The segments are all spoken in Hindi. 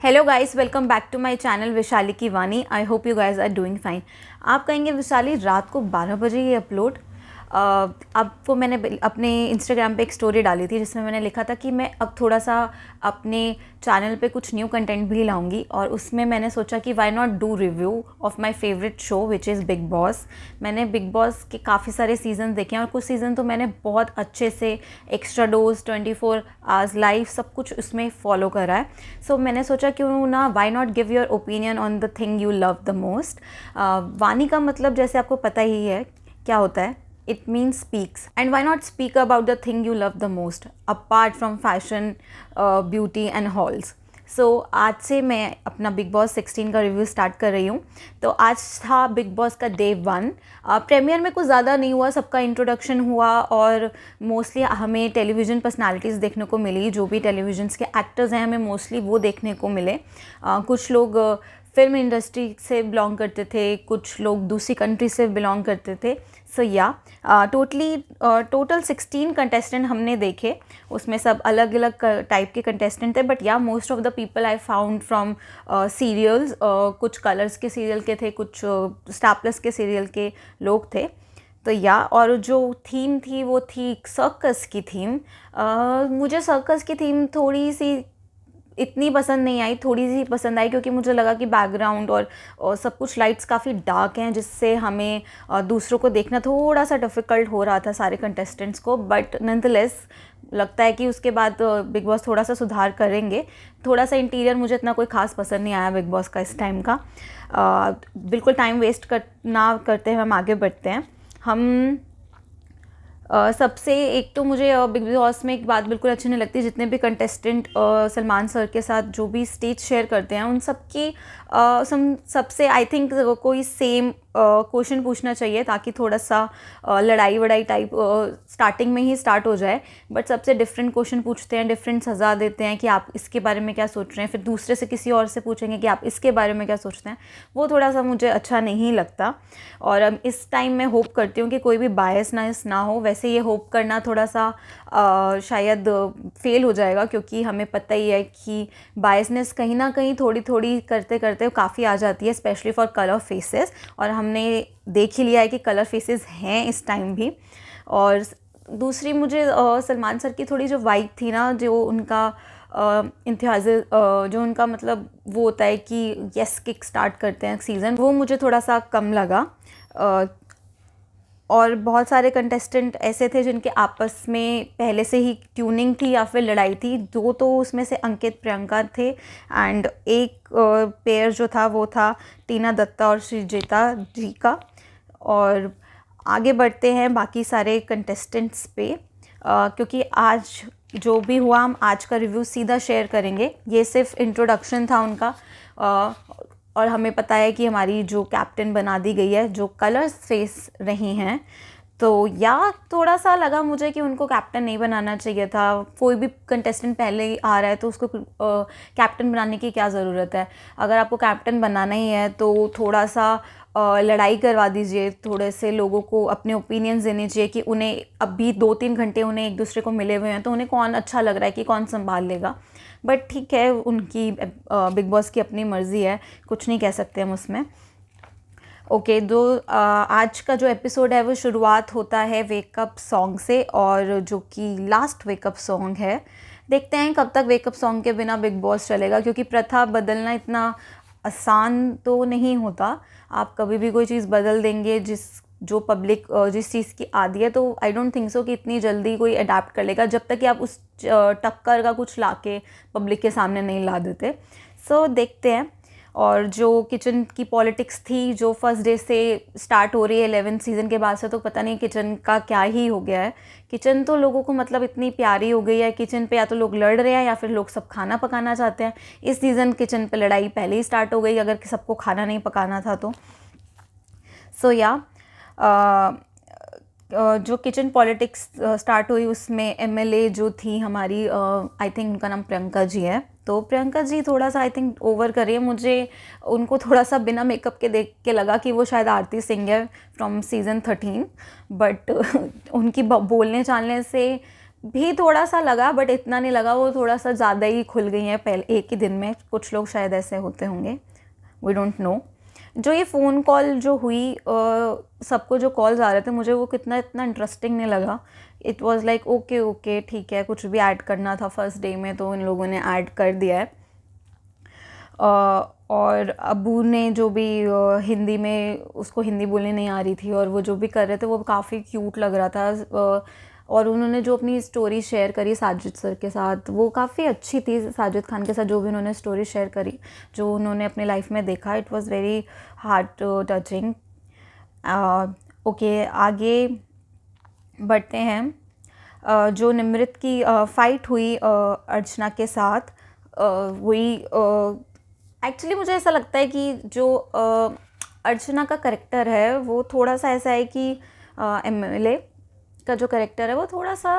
Hello guys, welcome back to my channel Vishali की Vani. I hope you guys are doing fine. आप कहेंगे विशाली रात को 12 बजे ये अपलोड। अब वो मैंने अपने इंस्टाग्राम पे एक स्टोरी डाली थी जिसमें मैंने लिखा था कि मैं अब थोड़ा सा अपने चैनल पे कुछ न्यू कंटेंट भी लाऊंगी, और उसमें मैंने सोचा कि why not do review of my favourite show which is Bigg Boss. मैंने बिग बॉस के काफ़ी सारे सीज़न देखे हैं और कुछ सीज़न तो मैंने बहुत अच्छे से एक्स्ट्रा डोज 24 आवर्स लाइव सब कुछ उसमें फॉलो करा है। सो मैंने सोचा क्यों ना why not give your opinion on the thing you love the most. वानी का मतलब जैसे आपको पता ही है क्या होता है। It means speaks, and why not speak about the thing you love the most apart from fashion, beauty and hauls. सो आज से मैं अपना बिग बॉस 16 का रिव्यू स्टार्ट कर रही हूँ। तो आज था बिग बॉस का डे 1। प्रीमियर में कुछ ज़्यादा नहीं हुआ, सबका इंट्रोडक्शन हुआ और मोस्टली हमें टेलीविज़न पर्सनालिटीज़ देखने को मिली। जो भी टेलीविज़न्स के एक्टर्स हैं हमें मोस्टली वो देखने को मिले। कुछ लोग फिल्म इंडस्ट्री से बिलोंग करते थे, कुछ लोग दूसरी कंट्री से बिलोंग करते थे। सो या टोटल 16 कंटेस्टेंट हमने देखे। उसमें सब अलग अलग टाइप के कंटेस्टेंट थे, बट या most of the people I found from serials. कुछ कलर्स के सीरियल के थे, कुछ स्टार प्लस के सीरियल के लोग थे। तो या और जो थीम थी वो थी सर्कस की थीम। मुझे सर्कस की थीम थोड़ी सी इतनी पसंद नहीं आई, थोड़ी सी पसंद आई क्योंकि मुझे लगा कि बैकग्राउंड और सब कुछ लाइट्स काफ़ी डार्क हैं, जिससे हमें दूसरों को देखना थोड़ा सा डिफ़िकल्ट हो रहा था सारे कंटेस्टेंट्स को। बट नॉनदलेस लगता है कि उसके बाद बिग बॉस थोड़ा सा सुधार करेंगे। थोड़ा सा इंटीरियर मुझे इतना कोई ख़ास पसंद नहीं आया बिग बॉस का इस टाइम का। बिल्कुल टाइम वेस्ट ना करते हुए हम आगे बढ़ते हैं। हम सबसे एक तो मुझे बिग बॉस में एक बात बिल्कुल अच्छी नहीं लगती, जितने भी कंटेस्टेंट सलमान सर के साथ जो भी स्टेज शेयर करते हैं उन सबकी सबसे आई थिंक कोई सेम क्वेश्चन पूछना चाहिए ताकि थोड़ा सा लड़ाई वड़ाई टाइप स्टार्टिंग में ही स्टार्ट हो जाए। बट सबसे डिफरेंट क्वेश्चन पूछते हैं, डिफरेंट सज़ा देते हैं कि आप इसके बारे में क्या सोच रहे हैं, फिर दूसरे से किसी और से पूछेंगे कि आप इसके बारे में क्या सोचते हैं। वो थोड़ा सा मुझे अच्छा नहीं लगता। और इस टाइम मैं होप करती हूँ कि कोई भी बायसनेस ना हो। वैसे ये होप करना थोड़ा सा शायद फेल हो जाएगा, क्योंकि हमें पता ही है कि बायसनेस कहीं ना कहीं थोड़ी थोड़ी करते करते काफ़ी आ जाती है, स्पेशली फॉर कलर फेसेस। और हमने देख ही लिया है कि कलर फेसेस हैं इस टाइम भी। और दूसरी मुझे सलमान सर की थोड़ी जो वाइब थी ना, जो उनका इम्तियाज़ जो उनका मतलब वो होता है कि यस किक स्टार्ट करते हैं सीज़न, वो मुझे थोड़ा सा कम लगा। और बहुत सारे कंटेस्टेंट ऐसे थे जिनके आपस में पहले से ही ट्यूनिंग थी या फिर लड़ाई थी। दो तो उसमें से अंकित प्रियंका थे, एंड एक पेयर जो था वो था टीना दत्ता और श्रीजेता जी का। और आगे बढ़ते हैं बाकी सारे कंटेस्टेंट्स पे, क्योंकि आज जो भी हुआ हम आज का रिव्यू सीधा शेयर करेंगे। ये सिर्फ इंट्रोडक्शन था उनका। और हमें पता है कि हमारी जो कैप्टन बना दी गई है, जो कलर्स फेस रही हैं, तो या थोड़ा सा लगा मुझे कि उनको कैप्टन नहीं बनाना चाहिए था। कोई भी कंटेस्टेंट पहले ही आ रहा है तो उसको कैप्टन बनाने की क्या ज़रूरत है। अगर आपको कैप्टन बनाना ही है तो थोड़ा सा लड़ाई करवा दीजिए, थोड़े से लोगों को अपने ओपिनियंस देने चाहिए कि उन्हें अभी 2-3 घंटे उन्हें एक दूसरे को मिले हुए हैं तो उन्हें कौन अच्छा लग रहा है कि कौन संभाल लेगा। बट ठीक है, उनकी बिग बॉस की अपनी मर्ज़ी है, कुछ नहीं कह सकते हम उसमें। ओके, आज का जो एपिसोड है वो शुरुआत होता है वेकअप सॉन्ग से, और जो कि लास्ट वेकअप सॉन्ग है। देखते हैं कब तक वेकअप सॉन्ग के बिना बिग बॉस चलेगा, क्योंकि प्रथा बदलना इतना आसान तो नहीं होता। आप कभी भी कोई चीज़ बदल देंगे जो पब्लिक जिस चीज़ की आदी है, तो आई डोंट थिंक सो कि इतनी जल्दी कोई अडाप्ट कर लेगा, जब तक कि आप उस टक्कर का कुछ लाके पब्लिक के सामने नहीं ला देते। सो देखते हैं। और जो किचन की पॉलिटिक्स थी जो फर्स्ट डे से स्टार्ट हो रही है 11th सीज़न के बाद से, तो पता नहीं किचन का क्या ही हो गया है। किचन तो लोगों को मतलब इतनी प्यारी हो गई है, किचन पे या तो लोग लड़ रहे हैं या फिर लोग सब खाना पकाना चाहते हैं। इस सीज़न किचन पे लड़ाई पहले ही स्टार्ट हो गई अगर सबको खाना नहीं पकाना था तो। सो या जो किचन पॉलिटिक्स स्टार्ट हुई उसमें एमएलए जो थी हमारी, आई थिंक उनका नाम प्रियंका जी है। तो प्रियंका जी थोड़ा सा आई थिंक ओवर कर रही है। मुझे उनको थोड़ा सा बिना मेकअप के देख के लगा कि वो शायद आरती सिंह है फ्रॉम सीज़न 13। बट उनकी बोलने चालने से भी थोड़ा सा लगा, बट इतना नहीं लगा, वो थोड़ा सा ज़्यादा ही खुल गई हैं पहले एक ही दिन में। कुछ लोग शायद ऐसे होते होंगे, वी डोंट नो। जो ये फ़ोन कॉल जो हुई, सबको जो कॉल्स आ रहे थे, मुझे वो इतना इंटरेस्टिंग नहीं लगा। It was like okay okay ठीक है, कुछ भी ऐड करना था फर्स्ट डे में तो इन लोगों ने ऐड कर दिया है। और अबू ने जो भी हिंदी में, उसको हिंदी बोलनी नहीं आ रही थी, और वो जो भी कर रहे थे वो काफ़ी क्यूट लग रहा था। और उन्होंने जो अपनी स्टोरी शेयर करी साजिद सर के साथ, वो काफ़ी अच्छी थी। साजिद खान के साथ जो भी उन्होंने स्टोरी शेयर करी, जो उन्होंने अपनी लाइफ में देखा, it was very heart touching. Okay, आगे बढ़ते हैं। जो निमृत की फ़ाइट हुई अर्चना के साथ, वही एक्चुअली मुझे ऐसा लगता है कि जो अर्चना का करेक्टर है वो थोड़ा सा ऐसा है कि एमएलए का जो करेक्टर है वो थोड़ा सा,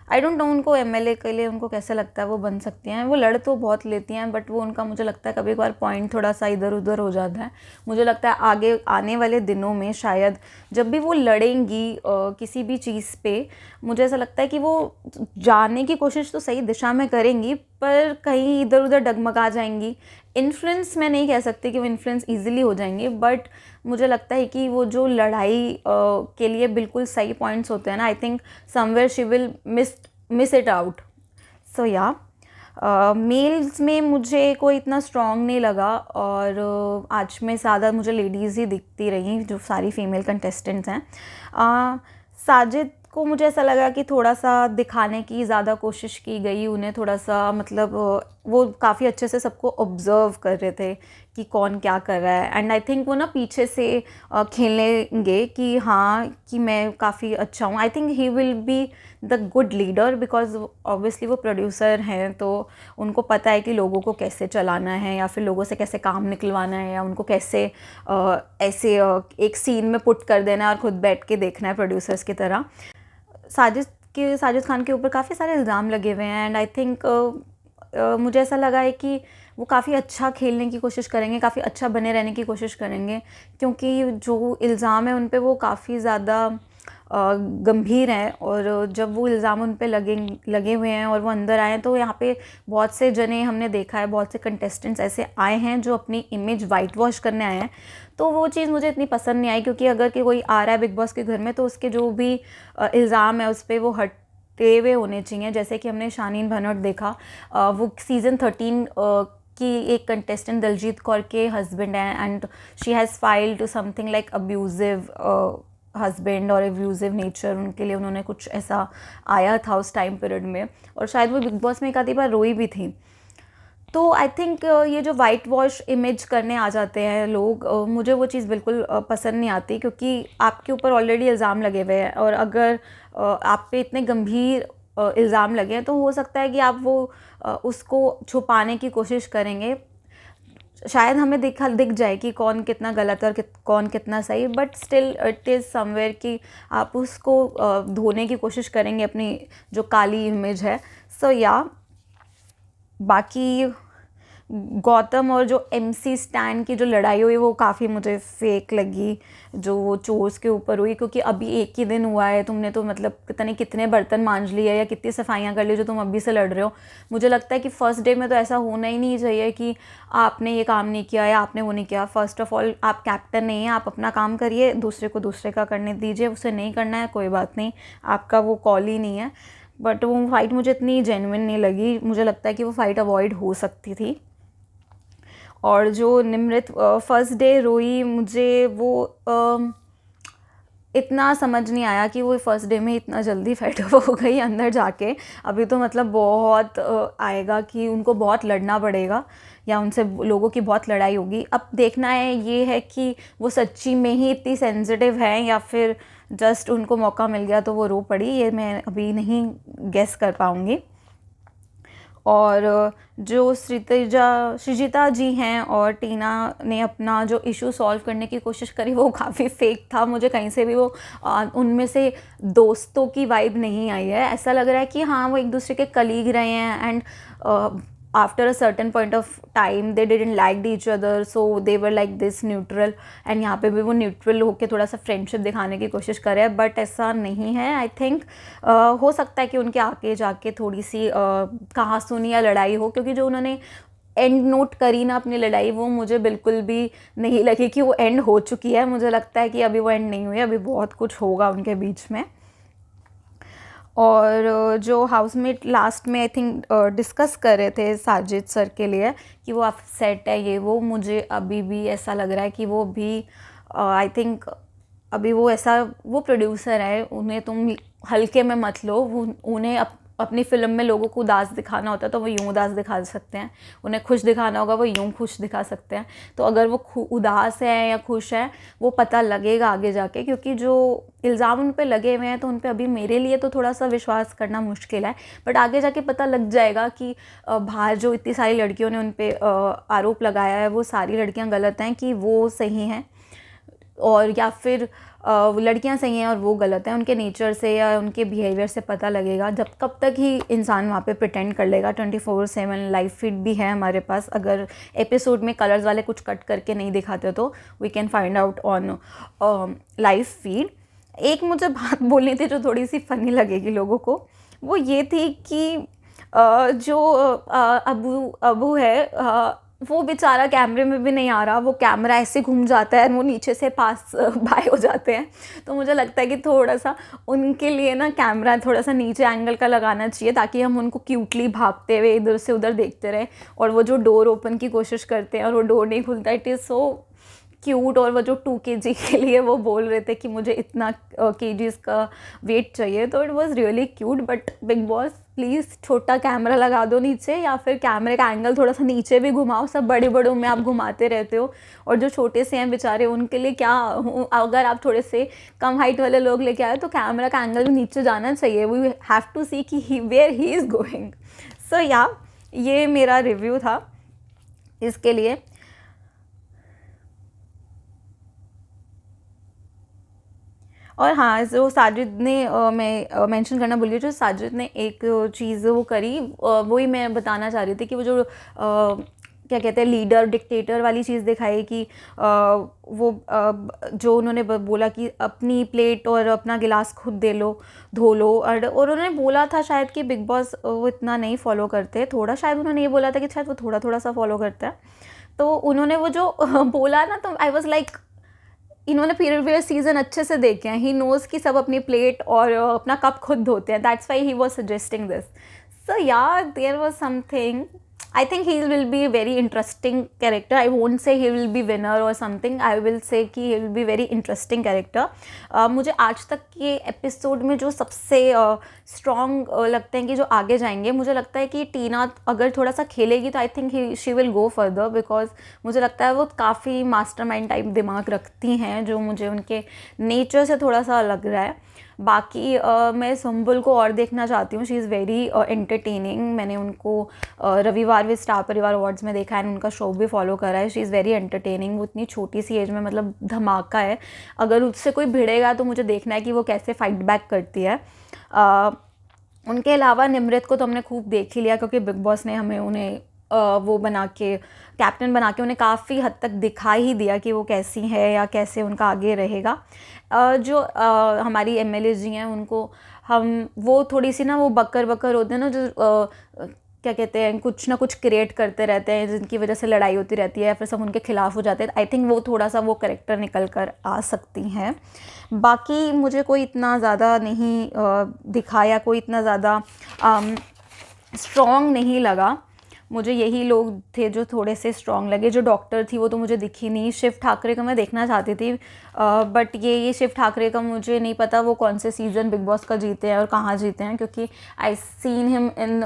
आई डोंट नो उनको एमएलए के लिए उनको कैसे लगता है वो बन सकती हैं। वो लड़ तो बहुत लेती हैं, बट वो उनका मुझे लगता है कभी कभार पॉइंट थोड़ा सा इधर उधर हो जाता है। मुझे लगता है आगे आने वाले दिनों में शायद जब भी वो लड़ेंगी किसी भी चीज़ पे, मुझे ऐसा लगता है कि वो जाने की कोशिश तो सही दिशा में करेंगी, पर कहीं इधर उधर डगमगा जाएंगी। इन्फ्लुएंस मैं नहीं कह सकती कि वो इन्फ्लुएंस ईजिली हो जाएंगी, बट मुझे लगता है कि वो जो लड़ाई के लिए बिल्कुल सही पॉइंट्स होते हैं ना, I think somewhere she will miss it out. So yeah males में मुझे कोई इतना स्ट्रॉन्ग नहीं लगा, और आज में ज़्यादा मुझे लेडीज़ ही दिखती रही जो सारी फीमेल कंटेस्टेंट्स हैं। साजिद को मुझे ऐसा लगा कि थोड़ा सा दिखाने की ज़्यादा कोशिश की गई, उन्हें थोड़ा सा मतलब वो काफ़ी अच्छे से सबको ऑब्ज़र्व कर रहे थे कि कौन क्या कर रहा है। एंड आई थिंक वो ना पीछे से खेलेंगे कि हाँ कि मैं काफ़ी अच्छा हूँ। I think he will be the good leader, because obviously वो प्रोड्यूसर हैं, तो उनको पता है कि लोगों को कैसे चलाना है, या फिर लोगों से कैसे काम निकलवाना है, या उनको कैसे ऐसे एक सीन में पुट कर देना है और खुद बैठ के देखना है प्रोड्यूसर्स की तरह। साजिद खान के ऊपर काफ़ी सारे इल्ज़ाम लगे हुए हैं, एंड आई थिंक मुझे ऐसा लगा है कि वो काफ़ी अच्छा खेलने की कोशिश करेंगे, काफ़ी अच्छा बने रहने की कोशिश करेंगे, क्योंकि जो इल्ज़ाम है उन पे वो काफ़ी ज़्यादा गंभीर हैं। और जब वो इल्ज़ाम उन पे लगे हुए हैं और वो अंदर आए हैं, तो यहाँ पे बहुत से जने हमने देखा है, बहुत से कंटेस्टेंट्स ऐसे आए हैं जो अपनी इमेज वाइट वॉश करने आए हैं। तो वो चीज़ मुझे इतनी पसंद नहीं आई, क्योंकि अगर कि कोई आ रहा है बिग बॉस के घर में तो उसके जो भी इल्ज़ाम है उस पर वो हटे हुए होने चाहिए। जैसे कि हमने शानीन भनोट देखा, वो सीज़न 13 की एक कंटेस्टेंट दलजीत कौर के हस्बैंड हैं, and she has filed something like abusive husband और एब्यूज़िव नेचर, उनके लिए उन्होंने कुछ ऐसा आया था उस टाइम पीरियड में, और शायद वो बिग बॉस में एक आधी बार रोई भी थी। तो आई थिंक ये जो वाइट वॉश इमेज करने आ जाते हैं लोग, मुझे वो चीज़ बिल्कुल पसंद नहीं आती, क्योंकि आपके ऊपर ऑलरेडी इल्ज़ाम लगे हुए हैं, और अगर आप पे इतने गंभीर इल्ज़ाम लगे हैं तो हो सकता है कि आप वो उसको छुपाने की कोशिश करेंगे। शायद हमें दिख जाए कि कौन कितना गलत है और कौन कितना सही, but still it is somewhere कि आप उसको धोने की कोशिश करेंगे अपनी जो काली इमेज है। सो या बाकी गौतम और जो एमसी स्टैन की जो लड़ाई हुई वो काफ़ी मुझे फेक लगी, जो वो चोर्स के ऊपर हुई, क्योंकि अभी एक ही दिन हुआ है, तुमने तो मतलब पता नहीं कितने बर्तन मांज लिए या कितनी सफाइयाँ कर ली जो तुम अभी से लड़ रहे हो। मुझे लगता है कि फर्स्ट डे में तो ऐसा होना ही नहीं चाहिए कि आपने ये काम नहीं किया या आपने वो नहीं किया। फर्स्ट ऑफ ऑल आप कैप्टन नहीं हैं, आप अपना काम करिए, दूसरे को दूसरे का करने दीजिए। उसे नहीं करना है कोई बात नहीं, आपका वो कॉल ही नहीं है। बट वो फाइट मुझे इतनी जेन्युइन नहीं लगी, मुझे लगता है कि वो फाइट अवॉइड हो सकती थी। और जो निमृत फर्स्ट डे रोई, मुझे वो इतना समझ नहीं आया कि वो फर्स्ट डे में इतना जल्दी फेड अप हो गई अंदर जाके। अभी तो मतलब बहुत आएगा कि उनको बहुत लड़ना पड़ेगा, या उनसे लोगों की बहुत लड़ाई होगी। अब देखना है ये है कि वो सच्ची में ही इतनी सेंसिटिव है, या फिर जस्ट उनको मौका मिल गया तो वो रो पड़ी, ये मैं अभी नहीं गेस कर पाऊँगी। और जो सृजिता जी हैं और टीना ने अपना जो इशू सॉल्व करने की कोशिश करी वो काफ़ी फेक था। मुझे कहीं से भी वो उनमें से दोस्तों की वाइब नहीं आई है। ऐसा लग रहा है कि हाँ वो एक दूसरे के कलीग रहे हैं, and after a certain point of time they didn't like each other, so they were like this neutral, and यहाँ पे भी वो न्यूट्रल होकर थोड़ा सा फ्रेंडशिप दिखाने की कोशिश करे है, बट ऐसा नहीं है। आई थिंक हो सकता है कि उनके आगे जाके थोड़ी सी कहासुनी या लड़ाई हो, क्योंकि जो उन्होंने एंड नोट करी ना अपनी लड़ाई, वो मुझे बिल्कुल भी नहीं लगी कि वो एंड हो चुकी है। मुझे लगता है कि अभी वो एंड नहीं हुई, अभी बहुत कुछ होगा उनके बीच में। और जो हाउसमेट लास्ट में आई थिंक डिस्कस कर रहे थे साजिद सर के लिए कि वो अपसेट है ये वो, मुझे अभी भी ऐसा लग रहा है कि वो भी आई थिंक अभी वो ऐसा, वो प्रोड्यूसर है, उन्हें तुम हल्के में मत लो। वो उन्हें अपनी फ़िल्म में लोगों को उदास दिखाना होता है तो वो यूँ उदास दिखा सकते हैं, उन्हें खुश दिखाना होगा वो यूँ खुश दिखा सकते हैं। तो अगर वो उदास है या खुश है वो पता लगेगा आगे जाके, क्योंकि जो इल्ज़ाम उन पे लगे हुए हैं तो उन पे अभी मेरे लिए तो थोड़ा सा विश्वास करना मुश्किल है, बट आगे जाके पता लग जाएगा कि बाहर जो इतनी सारी लड़कियों ने उन पे आरोप लगाया है वो सारी लड़कियां गलत हैं कि वो सही हैं, और या फिर वो लड़कियां सही हैं और वो गलत हैं। उनके नेचर से या उनके बिहेवियर से पता लगेगा। जब कब तक ही इंसान वहाँ पे प्रिटेंड कर लेगा। 24/7 लाइव फीड भी है हमारे पास, अगर एपिसोड में कलर्स वाले कुछ कट करके नहीं दिखाते तो we can find out on live feed. एक मुझे बात बोलनी थी जो थोड़ी सी फ़नी लगेगी लोगों को, वो ये थी कि जो अबू है, वो बेचारा कैमरे में भी नहीं आ रहा, वो कैमरा ऐसे घूम जाता है, वो नीचे से पास बाय हो जाते हैं। तो मुझे लगता है कि थोड़ा सा उनके लिए ना कैमरा थोड़ा सा नीचे एंगल का लगाना चाहिए, ताकि हम उनको क्यूटली भागते हुए इधर से उधर देखते रहें। और वो जो डोर ओपन की कोशिश करते हैं और वो डोर नहीं खुलता, इट इज़ सो क्यूट। और वो जो 2 kg के लिए वो बोल रहे थे कि मुझे इतना kgs का वेट चाहिए, तो it was really cute. But big boss please छोटा कैमरा लगा दो नीचे, या फिर कैमरे का एंगल थोड़ा सा नीचे भी घुमाओ। सब बड़े बड़ों में आप घुमाते रहते हो, और जो छोटे से हैं बेचारे उनके लिए क्या, अगर आप थोड़े से कम हाइट वाले लोग लेके आए तो कैमरा का एंगल भी नीचे जाना चाहिए। वी हैव टू सी कि ही वेयर ही इज़ गोइंग। सो या ये मेरा रिव्यू था इसके लिए। और हाँ, जो साजिद ने मैं मेंशन करना भूल गई, जो साजिद ने एक चीज़ वो करी, वही मैं बताना चाह रही थी कि वो जो क्या कहते हैं लीडर डिक्टेटर वाली चीज़ दिखाई कि वो जो उन्होंने बोला कि अपनी प्लेट और अपना गिलास खुद दे लो, धो लो। और उन्होंने बोला था शायद कि बिग बॉस वो इतना नहीं फॉलो करते, थोड़ा शायद उन्होंने ये बोला था कि शायद वो थोड़ा थोड़ा सा फॉलो करता है। तो उन्होंने वो जो बोला ना, तो आई वॉज लाइक, इन्होंने प्रीवियस सीजन अच्छे से देखे हैं, ही नोज़ कि सब अपनी प्लेट और अपना कप खुद धोते हैं, that's why he was suggesting this. So yeah there was something, I think he will be a very interesting character. I won't say he will be winner or something. I will say कि he will be very interesting character. मुझे आज तक के एपिसोड में जो सबसे स्ट्रॉन्ग लगते हैं कि जो आगे जाएंगे, मुझे लगता है कि टीना अगर थोड़ा सा खेलेगी तो I think she will go further, because मुझे लगता है वो काफ़ी मास्टरमाइंड टाइप दिमाग रखती हैं, जो मुझे उनके नेचर से थोड़ा सा लग रहा है। बाकी मैं सुम्बुल को और देखना चाहती हूँ, शी इज़ वेरी एंटरटेनिंग। मैंने उनको रविवार में स्टार परिवार अवार्ड्स में देखा है, उनका शो भी फॉलो करा है। She is very entertaining. वो इतनी छोटी सी एज में मतलब धमाका है। अगर उससे कोई भिड़ेगा तो मुझे देखना है कि वो कैसे फाइट बैक करती है। उनके अलावा निमृत को तो हमने खूब देख ही लिया, क्योंकि बिग बॉस ने हमें उन्हें वो बना के कैप्टन बना के उन्हें काफ़ी हद तक दिखा ही दिया कि वो कैसी है या कैसे उनका आगे रहेगा। जो हमारी एमएलए जी हैं उनको हम वो थोड़ी सी ना वो बकर बकर होते हैं ना, जो क्या कहते हैं कुछ ना कुछ क्रिएट करते रहते हैं जिनकी वजह से लड़ाई होती रहती है, फिर सब उनके खिलाफ हो जाते हैं। आई थिंक वो थोड़ा सा वो कैरेक्टर निकल कर आ सकती हैं। बाकी मुझे कोई इतना ज़्यादा नहीं दिखाया, कोई इतना ज़्यादा स्ट्रॉन्ग नहीं लगा। मुझे यही लोग थे जो थोड़े से स्ट्रॉन्ग लगे। जो डॉक्टर थी वो तो मुझे दिखी नहीं। शिव ठाकरे का मैं देखना चाहती थी, बट ये शिव ठाकरे का मुझे नहीं पता वो कौन से सीज़न बिग बॉस का जीते हैं और कहाँ जीते हैं, क्योंकि I seen him in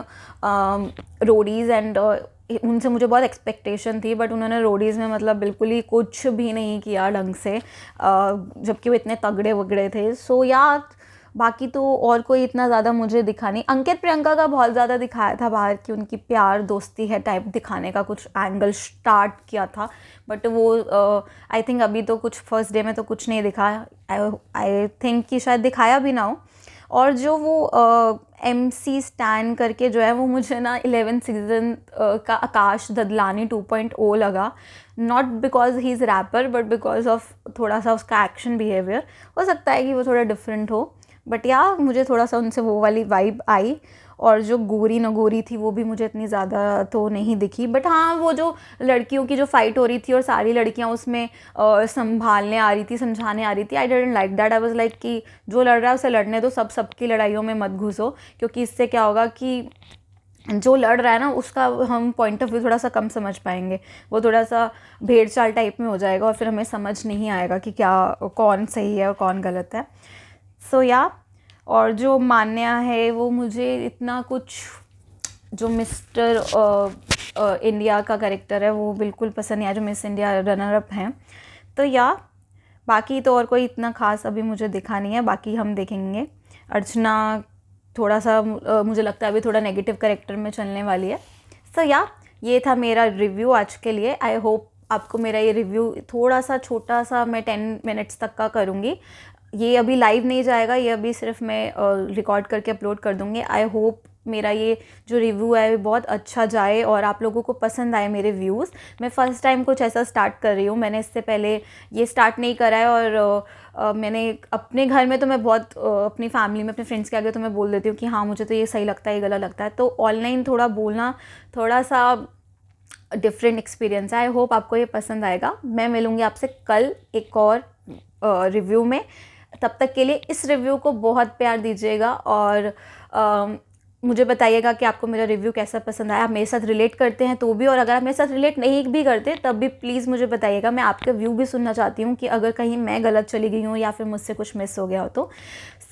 Roadies and उनसे मुझे बहुत एक्सपेक्टेशन थी, बट उन्होंने रोडीज़ में मतलब बिल्कुल ही कुछ भी नहीं किया ढंग से, जबकि वो इतने तगड़े वगड़े थे। सो या बाकी तो और कोई इतना ज़्यादा मुझे दिखा नहीं। अंकित प्रियंका का बहुत ज़्यादा दिखाया था बाहर की उनकी प्यार दोस्ती है टाइप दिखाने का कुछ एंगल स्टार्ट किया था, बट वो आई थिंक अभी तो कुछ फर्स्ट डे में तो कुछ नहीं दिखाया। आई थिंक कि शायद दिखाया भी ना हो। और जो वो MC स्टैन करके जो है वो मुझे ना 11th सीज़न का आकाश ददलानी 2.0 लगा, not because he is rapper but because of थोड़ा सा उसका एक्शन बिहेवियर। हो सकता है कि वो थोड़ा डिफरेंट हो, बट या मुझे थोड़ा सा उनसे वो वाली वाइब आई। और जो गोरी नगोरी थी वो भी मुझे इतनी ज़्यादा तो नहीं दिखी, बट हाँ वो जो लड़कियों की जो फाइट हो रही थी और सारी लड़कियाँ उसमें संभालने आ रही थी, समझाने आ रही थी, I didn't like that. I was like कि जो लड़ रहा है उसे लड़ने दो, सबकी लड़ाइयों में मत घुसो, क्योंकि इससे क्या होगा कि जो लड़ रहा है ना उसका हम पॉइंट ऑफ व्यू थोड़ा सा कम समझ पाएंगे, वो थोड़ा सा भेड़ चाल टाइप में हो जाएगा और फिर हमें समझ नहीं आएगा कि क्या कौन सही है और कौन गलत है। सो या और जो मान्या है वो मुझे इतना कुछ, जो मिस्टर इंडिया का कैरेक्टर है वो बिल्कुल पसंद नहीं आया, जो मिस इंडिया रनर अप हैं। तो या बाकी तो और कोई इतना ख़ास अभी मुझे दिखा नहीं है, बाकी हम देखेंगे। अर्चना थोड़ा सा मुझे लगता है अभी थोड़ा नेगेटिव कैरेक्टर में चलने वाली है। सो या ये था मेरा रिव्यू आज के लिए। आई होप आपको मेरा ये रिव्यू थोड़ा सा छोटा सा, मैं 10 मिनट्स तक का करूँगी, ये अभी लाइव नहीं जाएगा, ये अभी सिर्फ मैं रिकॉर्ड करके अपलोड कर दूँगी। आई होप मेरा ये जो रिव्यू है बहुत अच्छा जाए और आप लोगों को पसंद आए मेरे व्यूज़। मैं फ़र्स्ट टाइम कुछ ऐसा स्टार्ट कर रही हूँ, मैंने इससे पहले ये स्टार्ट नहीं करा है। और मैंने अपने घर में तो मैं बहुत अपनी फैमिली में, अपने फ्रेंड्स के आगे तो मैं बोल देती हूँ कि हाँ मुझे तो ये सही लगता है, ये गलत लगता है। तो ऑनलाइन थोड़ा बोलना थोड़ा सा डिफरेंट एक्सपीरियंस है। आई होप आपको ये पसंद आएगा। मैं मिलूँगी आपसे कल एक और रिव्यू में। तब तक के लिए इस रिव्यू को बहुत प्यार दीजिएगा और मुझे बताइएगा कि आपको मेरा रिव्यू कैसा पसंद आया। आप मेरे साथ रिलेट करते हैं तो भी, और अगर आप मेरे साथ रिलेट नहीं भी करते तब भी प्लीज़ मुझे बताइएगा। मैं आपका व्यू भी सुनना चाहती हूँ कि अगर कहीं मैं गलत चली गई हूँ या फिर मुझसे कुछ मिस हो गया हो तो।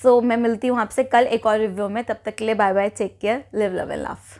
सो मैं मिलती हूँ आपसे कल एक और रिव्यू में। तब तक के लिए bye bye, take care, live love and laugh.